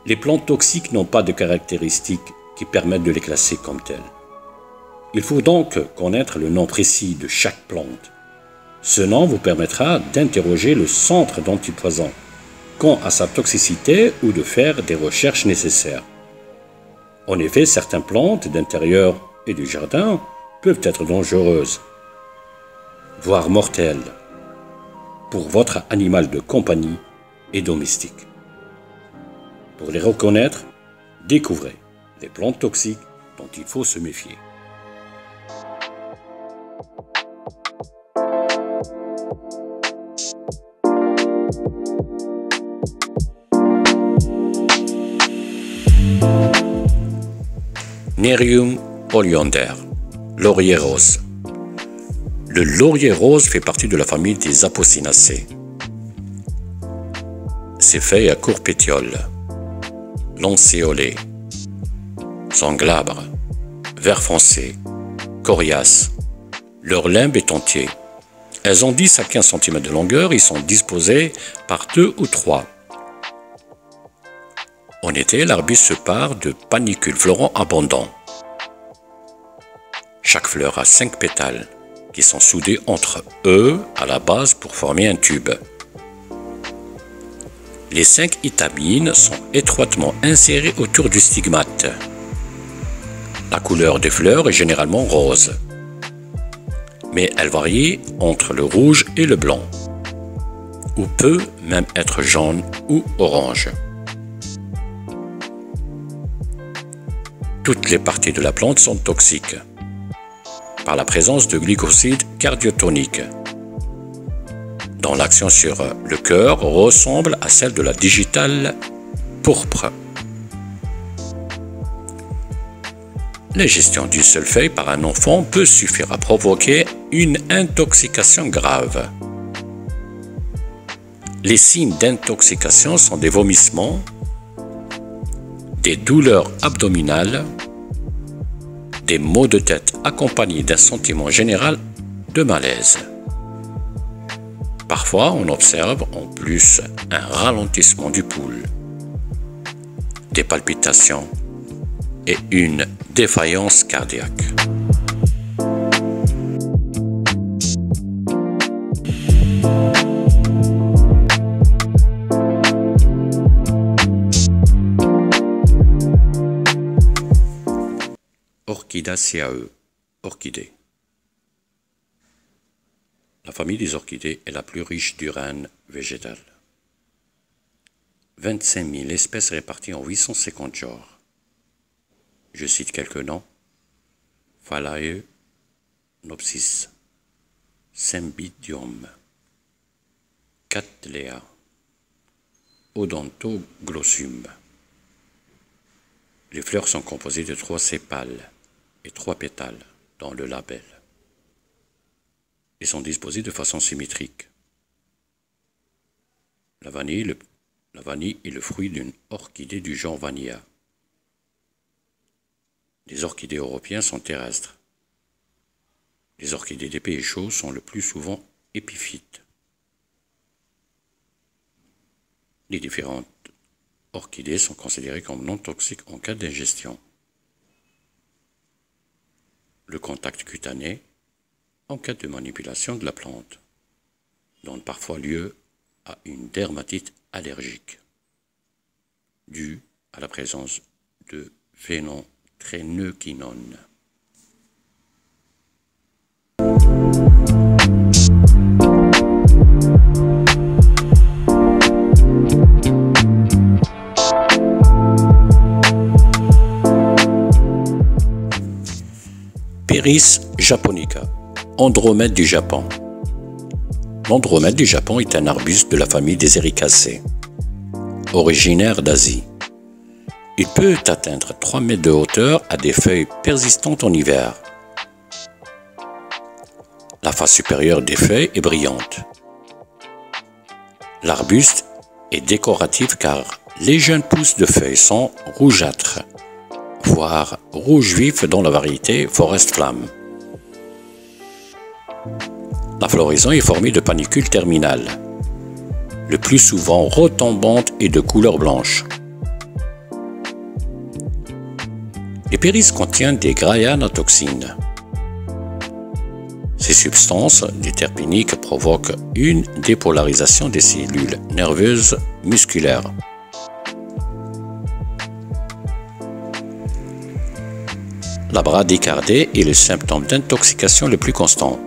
Les plantes toxiques n'ont pas de caractéristiques qui permettent de les classer comme telles. Il faut donc connaître le nom précis de chaque plante. Ce nom vous permettra d'interroger le centre d'antipoison quant à sa toxicité ou de faire des recherches nécessaires. En effet, certaines plantes d'intérieur et du jardin peuvent être dangereuses, voire mortelles, pour votre animal de compagnie et domestique. Pour les reconnaître, découvrez les plantes toxiques dont il faut se méfier. Nerium oleander, laurier rose. Le laurier rose fait partie de la famille des Apocynaceae. Ses feuilles à courts pétioles, lancéolées, sont glabres, vert foncé, coriaces. Leur limbe est entier. Elles ont 10 à 15 cm de longueur et sont disposées par 2 ou 3. En été, l'arbuste se pare de panicules fleurants abondants. Chaque fleur a 5 pétales qui sont soudés entre eux à la base pour former un tube. Les 5 étamines sont étroitement insérées autour du stigmate. La couleur des fleurs est généralement rose, mais elle varie entre le rouge et le blanc, ou peut même être jaune ou orange. Toutes les parties de la plante sont toxiques par la présence de glycosides cardiotoniques, dont l'action sur le cœur ressemble à celle de la digitale pourpre. L'ingestion d'une seule feuille par un enfant peut suffire à provoquer une intoxication grave. Les signes d'intoxication sont des vomissements, des douleurs abdominales, des maux de tête accompagnés d'un sentiment général de malaise. Parfois, on observe en plus un ralentissement du pouls, des palpitations et une défaillance cardiaque. Orchidaceae, orchidées. La famille des orchidées est la plus riche du règne végétal. 25 000 espèces réparties en 850 genres. Je cite quelques noms: Phalaenopsis, Cymbidium, Cattleya, Odontoglossum. Les fleurs sont composées de 3 sépales et 3 pétales dans le labelle et sont disposées de façon symétrique. La vanille est le fruit d'une orchidée du genre Vanilla. Les orchidées européennes sont terrestres. Les orchidées des pays chauds sont le plus souvent épiphytes. Les différentes orchidées sont considérées comme non toxiques en cas d'ingestion. Le contact cutané, en cas de manipulation de la plante, donne parfois lieu à une dermatite allergique, due à la présence de phénantrénequinone. Pyrrhis japonica, Andromède du Japon. L'andromède du Japon est un arbuste de la famille des Ericacées, originaire d'Asie. Il peut atteindre 3 mètres de hauteur à des feuilles persistantes en hiver. La face supérieure des feuilles est brillante. L'arbuste est décoratif car les jeunes pousses de feuilles sont rougeâtres, voire rouge vif dans la variété Forest Flamme. La floraison est formée de panicules terminales, le plus souvent retombantes et de couleur blanche. Les péris contiennent des grayanatoxines. Ces substances diterpéniques provoquent une dépolarisation des cellules nerveuses musculaires. La bradycardie est le symptôme d'intoxication le plus constant.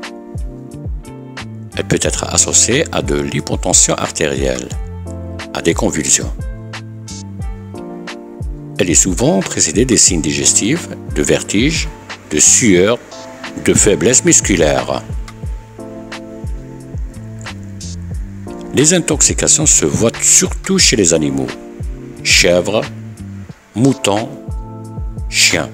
Elle peut être associée à de l'hypotension artérielle, à des convulsions. Elle est souvent précédée des signes digestifs, de vertige, de sueur, de faiblesse musculaire. Les intoxications se voient surtout chez les animaux, chèvres, moutons, chiens.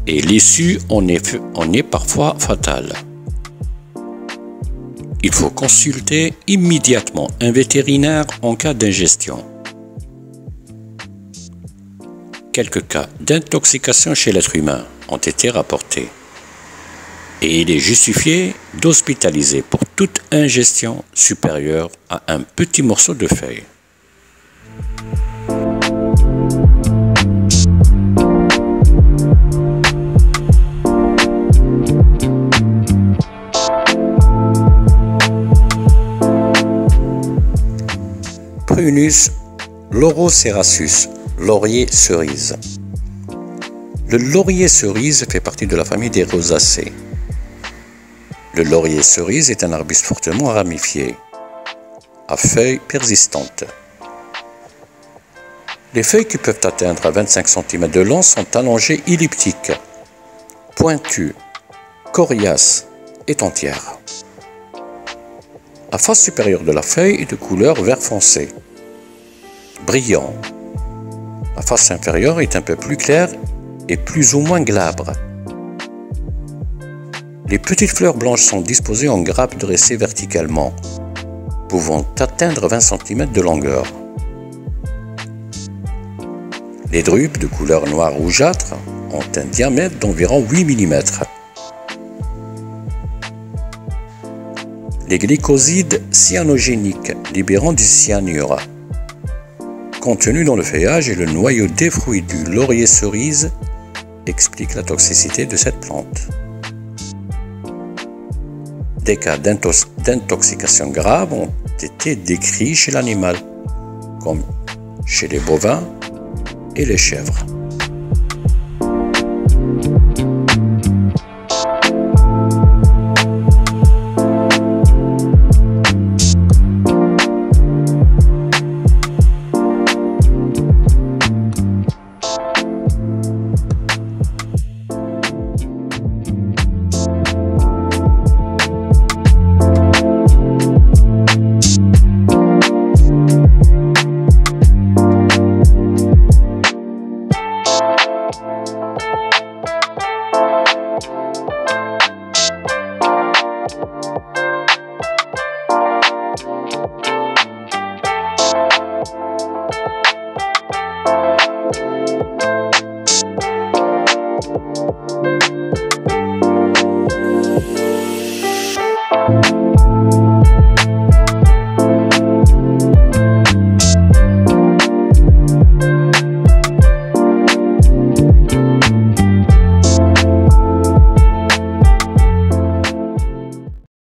Et l'issue en est parfois fatale. Il faut consulter immédiatement un vétérinaire en cas d'ingestion. Quelques cas d'intoxication chez l'être humain ont été rapportés et il est justifié d'hospitaliser pour toute ingestion supérieure à un petit morceau de feuille. Prunus laurocerasus, laurier cerise. Le laurier cerise fait partie de la famille des rosacées. Le laurier cerise est un arbuste fortement ramifié, à feuilles persistantes. Les feuilles qui peuvent atteindre à 25 cm de long sont allongées elliptiques, pointues, coriaces et entières. La face supérieure de la feuille est de couleur vert foncé, brillant. La face inférieure est un peu plus claire et plus ou moins glabre. Les petites fleurs blanches sont disposées en grappes dressées verticalement, pouvant atteindre 20 cm de longueur. Les drupes de couleur noire rougeâtre ont un diamètre d'environ 8 mm. Les glycosides cyanogéniques libérant du cyanure, contenu dans le feuillage et le noyau des fruits du laurier cerise, expliquent la toxicité de cette plante. Des cas d'intoxication grave ont été décrits chez l'animal, comme chez les bovins et les chèvres.